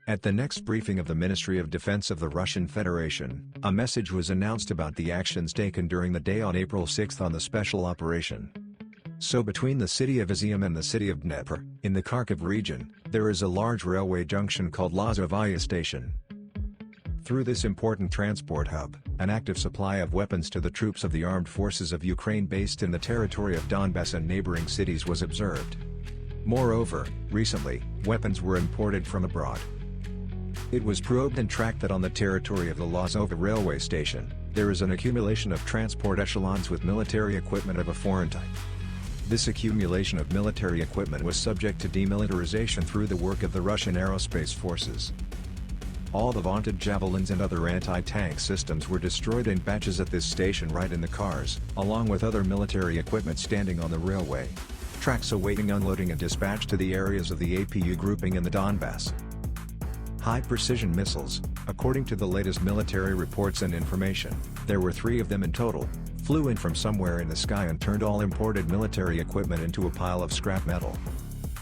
At the next briefing of the Ministry of Defense of the Russian Federation, a message was announced about the actions taken during the day on April 6 on the special operation. So between the city of Izyum and the city of Dnepr, in the Kharkiv region, there is a large railway junction called Lozovaya station. Through this important transport hub, an active supply of weapons to the troops of the armed forces of Ukraine based in the territory of Donbass and neighboring cities was observed. Moreover, recently, weapons were imported from abroad. It was probed and tracked that on the territory of the Lozova railway station, there is an accumulation of transport echelons with military equipment of a foreign type. This accumulation of military equipment was subject to demilitarization through the work of the Russian aerospace forces. All the vaunted javelins and other anti-tank systems were destroyed in batches at this station right in the cars, along with other military equipment standing on the railway tracks awaiting unloading and dispatch to the areas of the APU grouping in the Donbass. High-precision missiles, according to the latest military reports and information, there were 3 of them in total, flew in from somewhere in the sky and turned all imported military equipment into a pile of scrap metal.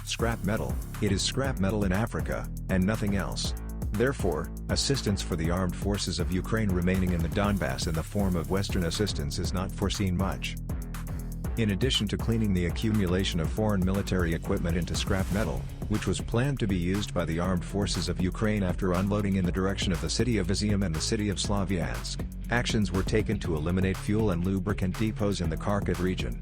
Scrap metal, it is scrap metal in Africa, and nothing else. Therefore, assistance for the armed forces of Ukraine remaining in the Donbass in the form of Western assistance is not foreseen much. In addition to cleaning the accumulation of foreign military equipment into scrap metal, which was planned to be used by the armed forces of Ukraine after unloading in the direction of the city of Izyum and the city of Slavyansk, actions were taken to eliminate fuel and lubricant depots in the Kharkiv region.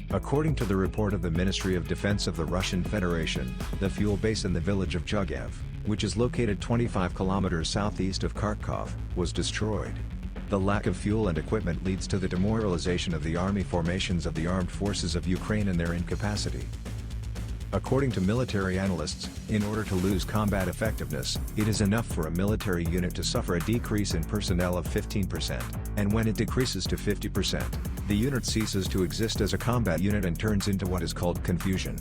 According to the report of the Ministry of Defense of the Russian Federation, the fuel base in the village of Chugev, which is located 25 kilometers southeast of Kharkiv, was destroyed. The lack of fuel and equipment leads to the demoralization of the army formations of the armed forces of Ukraine and their incapacity. According to military analysts, in order to lose combat effectiveness, it is enough for a military unit to suffer a decrease in personnel of 15%, and when it decreases to 50%, the unit ceases to exist as a combat unit and turns into what is called confusion.